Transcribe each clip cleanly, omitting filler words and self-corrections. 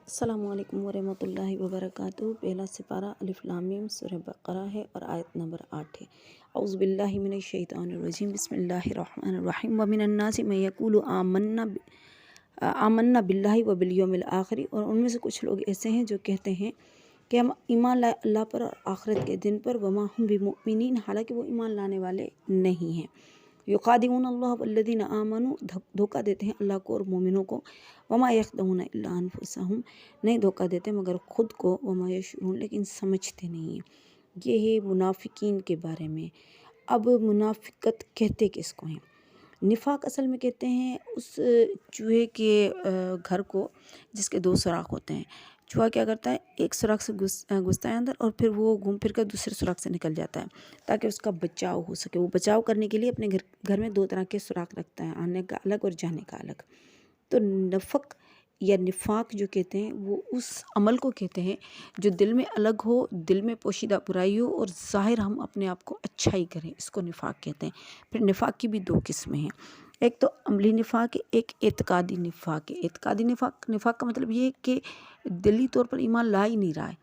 السلام علیکم ورحمۃ اللہ وبرکاتہ۔ پہلا سپارہ الف لام میم سورہ بقرہ ہے اور آیت نمبر 8 ہے۔ اعوذ باللہ من الشیطان الرجیم، بسم اللہ الرحمن الرحیم۔ ومن الناس من یقول آمنا باللہ وبالیوم الآخر، اور ان میں سے کچھ لوگ ایسے ہیں جو کہتے ہیں کہ ہم ایمان لائے اللہ پر اور آخرت کے دن پر، وما ہم بمؤمنین، حالانکہ وہ ایمان لانے والے نہیں ہیں۔ یخادعون اللہ والذین آمنوا، دھوکہ دیتے ہیں اللہ کو اور مومنوں کو۔ وما یخدعون الا انفسہم، نہیں دھوکہ دیتے مگر خود کو۔ وما یشعرون، لیکن سمجھتے نہیں ہیں۔ یہ ہے منافقین کے بارے میں۔ اب منافقت کہتے کس کو ہیں؟ نفاق اصل میں کہتے ہیں اس چوہے کے گھر کو جس کے 2 سوراخ ہوتے ہیں۔ چوہا کیا کرتا ہے، ایک سوراخ سے گھستا ہے اندر اور پھر وہ گھوم پھر کر دوسرے سوراخ سے نکل جاتا ہے تاکہ اس کا بچاؤ ہو سکے۔ وہ بچاؤ کرنے کے لیے اپنے گھر میں 2 طرح کے سوراخ رکھتا ہے، آنے کا الگ اور جانے کا الگ۔ تو نفق یا نفاق جو کہتے ہیں وہ اس عمل کو کہتے ہیں جو دل میں الگ ہو، دل میں پوشیدہ برائی ہو اور ظاہر ہم اپنے آپ کو اچھائی کریں، اس کو نفاق کہتے ہیں۔ پھر نفاق کی بھی 2 قسمیں ہیں، ایک تو عملی نفاق ہے، ایک اعتقادی نفاق ہے۔ اعتقادی نفاق کا مطلب یہ ہے کہ دلی طور پر ایمان لا ہی نہیں رہا ہے،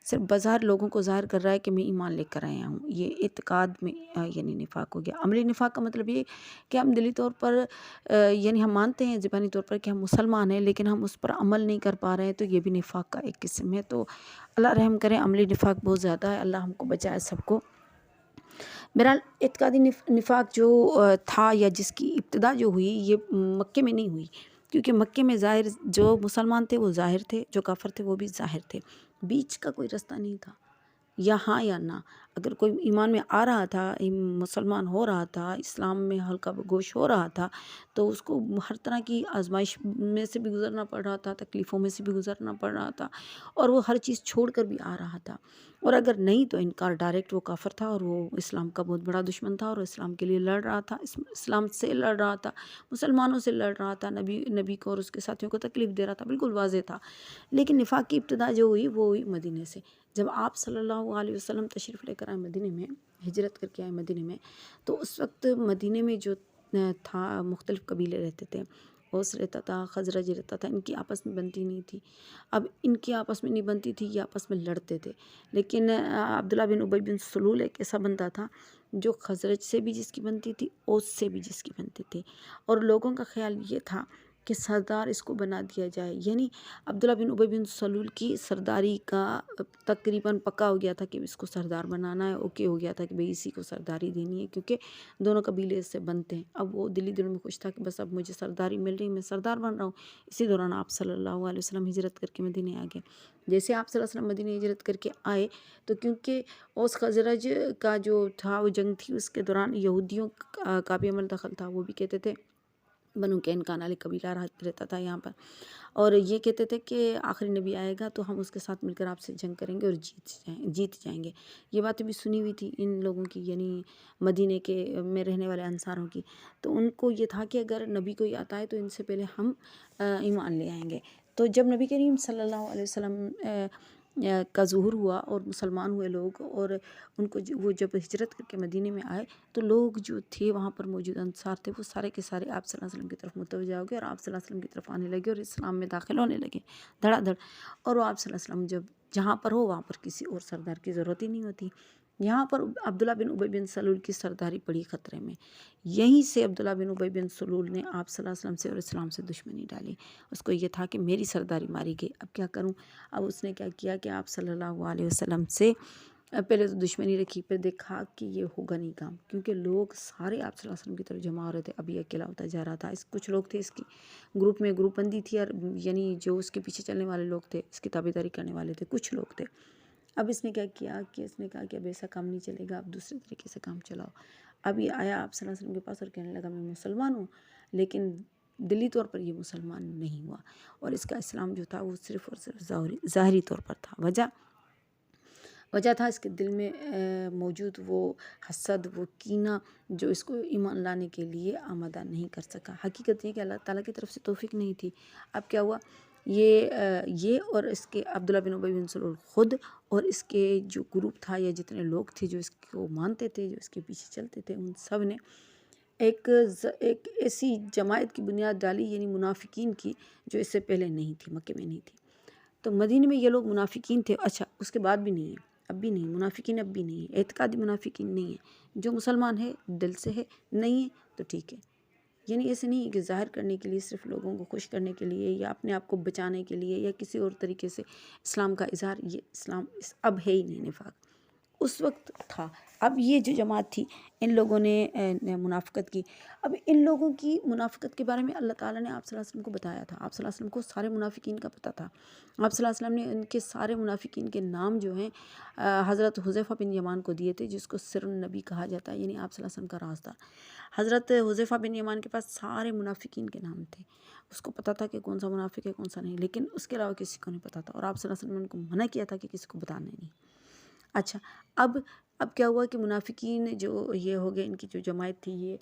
صرف بظاہر لوگوں کو ظاہر کر رہا ہے کہ میں ایمان لے کر آیا ہوں، یہ اعتقاد میں یعنی نفاق ہو گیا۔ عملی نفاق کا مطلب یہ کہ ہم دلی طور پر یعنی ہم مانتے ہیں زبانی طور پر کہ ہم مسلمان ہیں، لیکن ہم اس پر عمل نہیں کر پا رہے ہیں، تو یہ بھی نفاق کا ایک قسم ہے۔ تو اللہ رحم کرے، عملی نفاق بہت زیادہ ہے، اللہ ہم کو بچائے سب کو۔ بہرحال اعتقادی نفاق جو تھا یا جس کی ابتدا جو ہوئی، یہ مکے میں نہیں ہوئی، کیونکہ مکے میں ظاہر جو مسلمان تھے وہ ظاہر تھے، جو کافر تھے وہ بھی ظاہر تھے، بیچ کا کوئی رستہ نہیں تھا، یا ہاں یا نہ۔ اگر کوئی ایمان میں آ رہا تھا، مسلمان ہو رہا تھا، اسلام میں ہلکا گوش ہو رہا تھا، تو اس کو ہر طرح کی آزمائش میں سے بھی گزرنا پڑ رہا تھا، تکلیفوں میں سے بھی گزرنا پڑ رہا تھا، اور وہ ہر چیز چھوڑ کر بھی آ رہا تھا۔ اور اگر نہیں تو انکار ڈائریکٹ، وہ کافر تھا اور وہ اسلام کا بہت بڑا دشمن تھا، اور اسلام کے لیے لڑ رہا تھا، اسلام سے لڑ رہا تھا، مسلمانوں سے لڑ رہا تھا، نبی کو اور اس کے ساتھیوں کو تکلیف دے رہا تھا، بالکل واضح تھا۔ لیکن نفاق کی ابتدا جو ہوئی وہ ہوئی مدینے سے۔ جب آپ صلی اللہ علیہ وسلم تشریف لے کر آئے مدینے میں، ہجرت کر کے آئے مدینے میں، تو اس وقت مدینے میں جو تھا مختلف قبیلے رہتے تھے، اوس رہتا تھا، خزرج رہتا تھا، ان کی آپس میں بنتی نہیں تھی۔ اب ان کی آپس میں نہیں بنتی تھی، یہ آپس میں لڑتے تھے، لیکن عبداللہ بن ابی بن سلول ایک ایسا بندہ تھا جو خزرج سے بھی جس کی بنتی تھی، اوس سے بھی جس کی بنتی تھی، اور لوگوں کا خیال یہ تھا کہ سردار اس کو بنا دیا جائے۔ یعنی عبداللہ بن ابی بن سلول کی سرداری کا تقریباً پکا ہو گیا تھا کہ اس کو سردار بنانا ہے، اوکے ہو گیا تھا کہ بھئی اسی کو سرداری دینی ہے، کیونکہ دونوں قبیلے اس سے بنتے ہیں۔ اب وہ دلی دل میں خوش تھا کہ بس اب مجھے سرداری مل رہی، میں سردار بن رہا ہوں۔ اسی دوران آپ صلی اللہ علیہ وسلم ہجرت کر کے مدینے آ گئے۔ جیسے آپ صلی اللہ علیہ وسلم مدینے ہجرت کر کے آئے، تو کیونکہ اوس خزرج کا جو تھا وہ جنگ تھی، اس کے دوران یہودیوں کا بھی عمل دخل تھا، وہ بھی کہتے تھے، بنو کینعان علی قبیلہ رہتا تھا یہاں پر، اور یہ کہتے تھے کہ آخری نبی آئے گا تو ہم اس کے ساتھ مل کر آپ سے جنگ کریں گے اور جیت جائیں گے۔ یہ باتیں بھی سنی ہوئی تھی ان لوگوں کی، یعنی مدینے کے میں رہنے والے انصاروں کی۔ تو ان کو یہ تھا کہ اگر نبی کوئی آتا ہے تو ان سے پہلے ہم ایمان لے آئیں گے۔ تو جب نبی کریم صلی اللہ علیہ وسلم کا ظہور ہوا اور مسلمان ہوئے لوگ، اور ان کو وہ جب ہجرت کر کے مدینے میں آئے، تو لوگ جو تھے وہاں پر موجود انصار تھے، وہ سارے کے سارے آپ صلی اللہ علیہ وسلم کی طرف متوجہ ہو گئے اور آپ صلی اللہ علیہ وسلم کی طرف آنے لگے اور اسلام میں داخل ہونے لگے دھڑا دھڑ۔ اور وہ آپ صلی اللہ علیہ وسلم جب جہاں پر ہو وہاں پر کسی اور سردار کی ضرورت ہی نہیں ہوتی۔ یہاں پر عبداللہ بن ابی بن سلول کی سرداری پڑی خطرے میں، یہیں سے عبداللہ بن ابی بن سلول نے آپ صلی اللہ علیہ وسلم سے اور اسلام سے دشمنی ڈالی۔ اس کو یہ تھا کہ میری سرداری ماری گئی، اب کیا کروں؟ اب اس نے کیا کیا کہ آپ صلی اللہ علیہ وسلم سے پہلے تو دشمنی رکھی، پھر دیکھا کہ یہ ہوگا نہیں کام، کیونکہ لوگ سارے آپ صلی اللہ علیہ وسلم کی طرف جمع ہو رہے تھے، ابھی اکیلا ہوتا جا رہا تھا۔ کچھ لوگ تھے اس کی گروپ میں، گروپ بندی تھی، اور یعنی جو اس کے پیچھے چلنے والے لوگ تھے، اس کی تابعداری کرنے والے تھے، کچھ لوگ تھے۔ اب اس نے کیا کیا کہ اس نے کہا کہ اب ایسا کام نہیں چلے گا، اب دوسرے طریقے سے کام چلاؤ۔ اب یہ آیا آپ صلی اللہ علیہ وسلم کے پاس اور کہنے لگا میں مسلمان ہوں، لیکن دلی طور پر یہ مسلمان نہیں ہوا، اور اس کا اسلام جو تھا وہ صرف اور صرف ظاہری طور پر تھا۔ وجہ تھا اس کے دل میں موجود وہ حسد، وہ کینہ جو اس کو ایمان لانے کے لیے آمادہ نہیں کر سکا۔ حقیقت یہ کہ اللہ تعالیٰ کی طرف سے توفیق نہیں تھی۔ اب کیا ہوا، یہ اور اس کے عبداللہ بن ابی بن سلول خود، اور اس کے جو گروپ تھا یا جتنے لوگ تھے جو اس کو مانتے تھے، جو اس کے پیچھے چلتے تھے، ان سب نے ایک ایسی جماعت کی بنیاد ڈالی، یعنی منافقین کی، جو اس سے پہلے نہیں تھی، مکے میں نہیں تھی۔ تو مدینے میں یہ لوگ منافقین تھے، اچھا اس کے بعد بھی نہیں ہیں، اب بھی نہیں، منافقین اب بھی نہیں ہیں، اعتقادی منافقین نہیں ہیں، جو مسلمان ہے دل سے ہے، نہیں ہے تو ٹھیک ہے، یعنی ایسے نہیں ہے کہ ظاہر کرنے کے لیے، صرف لوگوں کو خوش کرنے کے لیے یا اپنے آپ کو بچانے کے لیے یا کسی اور طریقے سے اسلام کا اظہار، یہ اسلام اب ہے ہی نہیں نفاق، اس وقت تھا۔ اب یہ جو جماعت تھی ان لوگوں نے منافقت کی۔ اب ان لوگوں کی منافقت کے بارے میں اللہ تعالیٰ نے آپ صلی اللہ علیہ وسلم کو بتایا تھا، آپ صلی اللہ علیہ وسلم کو سارے منافقین کا پتہ تھا، آپ صلی اللہ علیہ وسلم نے ان کے سارے منافقین کے نام جو ہیں حضرت حذیفہ بن یمان کو دیے تھے، جس کو سر النبی کہا جاتا ہے، یعنی آپ صلی اللہ علیہ وسلم کا رازدار۔ حضرت حذیفہ بن یمان کے پاس سارے منافقین کے نام تھے، اس کو پتہ تھا کہ کون سا منافق ہے کون سا نہیں، لیکن اس کے علاوہ کسی کو نہیں پتہ تھا، اور آپ صلی اللہ علیہ وسلم نے ان کو منع کیا تھا کہ کسی کو بتانا نہیں۔ اچھا، اب کیا ہوا کہ منافقین جو یہ ہو گئے، ان کی جو جماعت تھی یہ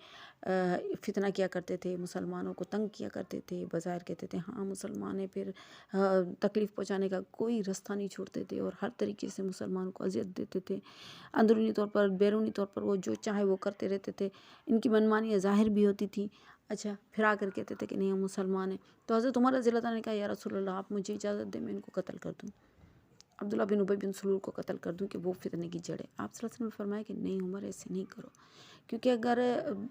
فتنہ کیا کرتے تھے، مسلمانوں کو تنگ کیا کرتے تھے، بظاہر کہتے تھے ہاں مسلمان ہیں، پھر تکلیف پہنچانے کا کوئی رستہ نہیں چھوڑتے تھے، اور ہر طریقے سے مسلمانوں کو اذیت دیتے تھے، اندرونی طور پر بیرونی طور پر وہ جو چاہے وہ کرتے رہتے تھے، ان کی منمانیاں ظاہر بھی ہوتی تھی۔ اچھا، پھر آ کر کہتے تھے کہ نہیں ہم مسلمان ہیں، تو حضرت عمر رضی اللہ تعالیٰ نے کہا یا رسول اللہ آپ مجھے اجازت دیں میں ان کو قتل کر دوں، عبداللہ بن ابی بن سلول کو قتل کر دوں کہ وہ فتنے کی جڑ ہے۔ آپ صلی اللہ علیہ وسلم نے فرمایا کہ نہیں عمر ایسے نہیں کرو، کیونکہ اگر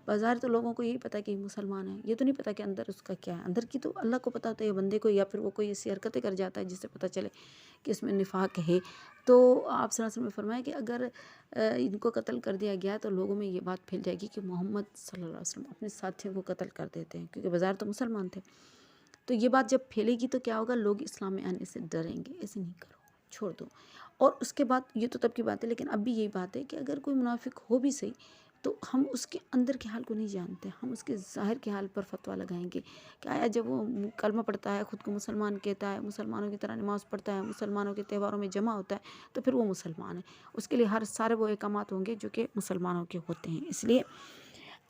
بظاہر تو لوگوں کو یہی پتہ کہ یہ مسلمان ہے، یہ تو نہیں پتہ کہ اندر اس کا کیا ہے، اندر کی تو اللہ کو پتہ ہوتا ہے بندے کو، یا پھر وہ کوئی ایسی حرکتیں کر جاتا ہے جس سے پتہ چلے کہ اس میں نفاق ہے۔ تو آپ صلی اللہ علیہ وسلم نے فرمایا کہ اگر ان کو قتل کر دیا گیا تو لوگوں میں یہ بات پھیل جائے گی کہ محمد صلی اللہ علیہ وسلم اپنے ساتھیوں کو قتل کر دیتے ہیں، کیونکہ بظاہر تو مسلمان تھے، تو یہ بات جب پھیلے گی تو کیا ہوگا، لوگ اسلام میں آنے سے ڈریں گے، ایسے نہیں کرو، چھوڑ دو۔ اور اس کے بعد یہ تو تب کی بات ہے، لیکن اب بھی یہی بات ہے کہ اگر کوئی منافق ہو بھی صحیح تو ہم اس کے اندر کے حال کو نہیں جانتے، ہم اس کے ظاہر کے حال پر فتویٰ لگائیں گے کہ آیا جب وہ کلمہ پڑھتا ہے، خود کو مسلمان کہتا ہے، مسلمانوں کی طرح نماز پڑھتا ہے، مسلمانوں کے تہواروں میں جمع ہوتا ہے، تو پھر وہ مسلمان ہے، اس کے لیے ہر سارے وہ احکامات ہوں گے جو کہ مسلمانوں کے ہوتے ہیں۔ اس لیے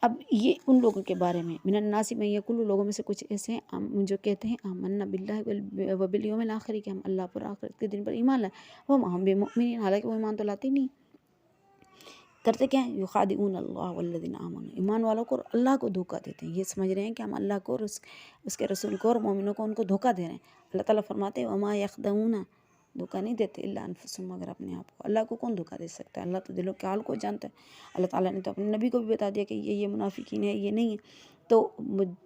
اب یہ ان لوگوں کے بارے میں من الناس من یقول، لوگوں میں سے کچھ ایسے ہیں جو کہتے ہیں آمنا باللہ و بالیوم الآخر، کہ ہم اللہ پر آخرت کے دن پر ایمان لائیں، وما ہم بمؤمنین، حالانکہ وہ ایمان تو لاتے نہیں، کرتے کیا ہیں یخادعون اللہ والذین آمنوا، ایمان والوں کو اور اللہ کو دھوکہ دیتے ہیں، یہ سمجھ رہے ہیں کہ ہم اللہ کو اور اس کے رسول کو اور مومنوں کو ان کو دھوکہ دے رہے ہیں۔ اللہ تعالیٰ فرماتے ہیں وما یخدعون، دھوکہ نہیں دیتے الا انفسهم، مگر اپنے آپ کو۔ اللہ کو کون دھوکہ دے سکتا ہے، اللہ تو دلوں کے حال کو جانتا ہے۔ اللہ تعالیٰ نے تو اپنے نبی کو بھی بتا دیا کہ یہ منافقین ہے، یہ نہیں ہے، تو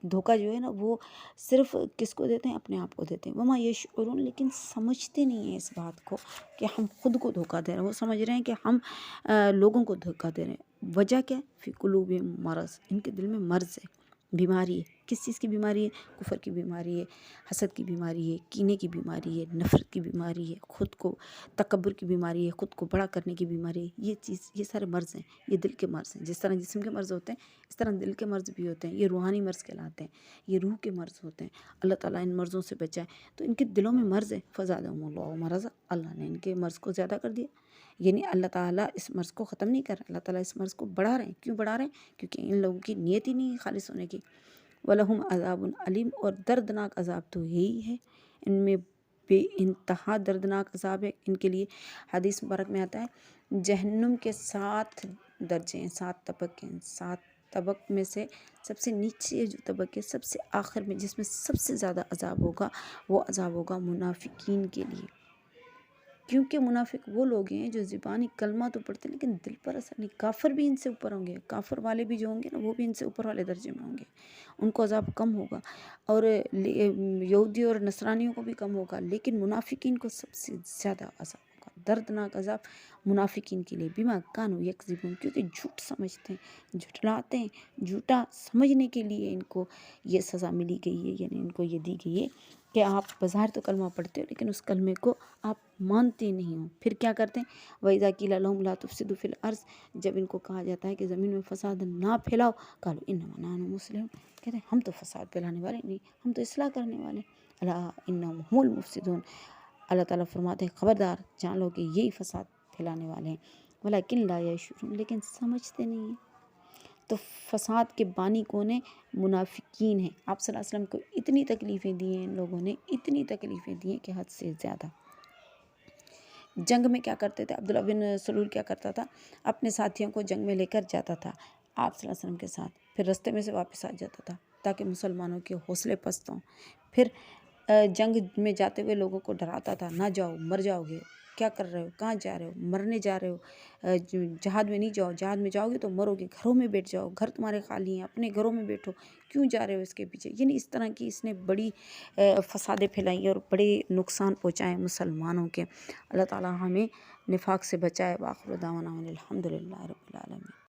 دھوکہ جو ہے نا وہ صرف کس کو دیتے ہیں، اپنے آپ کو دیتے ہیں۔ وما یشعرون، لیکن سمجھتے نہیں ہیں اس بات کو کہ ہم خود کو دھوکہ دے رہے ہیں، وہ سمجھ رہے ہیں کہ ہم لوگوں کو دھوکہ دے رہے ہیں۔ وجہ کیا ہے، فی قلوبہم مرض، ان کے دل میں مرض ہے، بیماری ہے۔ کس چیز کی بیماری ہے، کفر کی بیماری ہے، حسد کی بیماری ہے، کینے کی بیماری ہے، نفرت کی بیماری ہے، خود کو تکبر کی بیماری ہے، خود کو بڑا کرنے کی بیماری ہے۔ یہ سارے مرض ہیں، یہ دل کے مرض ہیں۔ جس طرح جسم کے مرض ہوتے ہیں اس طرح دل کے مرض بھی ہوتے ہیں، یہ روحانی مرض کہلاتے ہیں، یہ روح کے مرض ہوتے ہیں۔ اللہ تعالیٰ ان مرضوں سے بچائے، تو ان کے دلوں میں مرض ہے، فزادہم اللہ مرضا، اللہ نے ان کے مرض کو زیادہ کر دیا، یعنی اللہ تعالیٰ اس مرض کو ختم نہیں کر رہا، اللہ تعالیٰ اس مرض کو بڑھا رہے ہیں۔ کیوں بڑھا رہے ہیں، کیونکہ ان لوگوں کی نیت ہی نہیں ہے خالص ہونے کی۔ وَلَهُمْ عَذَابٌ علیم، اور دردناک عذاب تو یہی ہے، ان میں بے انتہا دردناک عذاب ہے ان کے لیے۔ حدیث مبارک میں آتا ہے جہنم کے 7 درجے ہیں، 7 طبق ہیں، 7 طبق میں سے سب سے نیچے جو طبق ہے، سب سے آخر میں جس میں سب سے زیادہ عذاب ہوگا، وہ عذاب ہوگا منافقین کے لیے، کیونکہ منافق وہ لوگ ہیں جو زبانی کلمہ تو پڑھتے ہیں لیکن دل پر اثر نہیں۔ کافر بھی ان سے اوپر ہوں گے، کافر والے بھی جو ہوں گے نا وہ بھی ان سے اوپر والے درجے میں ہوں گے، ان کو عذاب کم ہوگا، اور یہودی اور نصرانیوں کو بھی کم ہوگا، لیکن منافقین کو سب سے زیادہ عذاب ہوگا، دردناک عذاب منافقین کے لیے، بما کانوا یکذبون، کیونکہ جھوٹ سمجھتے ہیں، جھٹلاتے ہیں، جھوٹا سمجھنے کے لیے ان کو یہ سزا ملی گئی ہے، یعنی ان کو یہ دی گئی ہے کہ آپ بظاہر تو کلمہ پڑھتے ہو لیکن اس کلمے کو آپ مانتے نہیں ہو۔ پھر کیا کرتے ہیں، وَإِذَا قِيلَ لَهُمْ لَا تُفْسِدُوا فِي الْأَرْضِ، جب ان کو کہا جاتا ہے کہ زمین میں فساد نہ پھیلاؤ، قالوا إِنَّمَا نَحْنُ مُصْلِحُونَ، کہتے ہیں ہم تو فساد پھیلانے والے نہیں، ہم تو اصلاح کرنے والے ہیں۔ أَلَا إِنَّهُمْ هُمُ الْمُفْسِدُونَ، اللہ تعالیٰ فرماتے ہیں خبردار جان لو کہ یہی فساد پھیلانے والے ہیں، وَلَكِنْ لَا يَشْعُرُونَ، لیکن سمجھتے نہیں ہیں۔ تو فساد کے بانی کون ہیں، منافقین ہیں۔ آپ صلی اللہ علیہ وسلم کو اتنی تکلیفیں دی ہیں ان لوگوں نے، اتنی تکلیفیں دی ہیں کہ حد سے زیادہ۔ جنگ میں کیا کرتے تھے، عبداللہ بن سلول کیا کرتا تھا، اپنے ساتھیوں کو جنگ میں لے کر جاتا تھا آپ صلی اللہ علیہ وسلم کے ساتھ، پھر رستے میں سے واپس آ جاتا تھا تاکہ مسلمانوں کے حوصلے پست ہوں۔ پھر جنگ میں جاتے ہوئے لوگوں کو ڈراتا تھا، نہ جاؤ مر جاؤ گے، کیا کر رہے ہو، کہاں جا رہے ہو، مرنے جا رہے ہو، جہاد میں نہیں جاؤ، جہاد میں جاؤ گے تو مرو گے، گھروں میں بیٹھ جاؤ، گھر تمہارے خالی ہیں، اپنے گھروں میں بیٹھو، کیوں جا رہے ہو اس کے پیچھے۔ یعنی اس طرح کی اس نے بڑی فسادیں پھیلائی اور بڑے نقصان پہنچائے مسلمانوں کے۔ اللہ تعالیٰ ہمیں نفاق سے بچائے۔ وآخر دعوانا الحمد للہ رب العالمین۔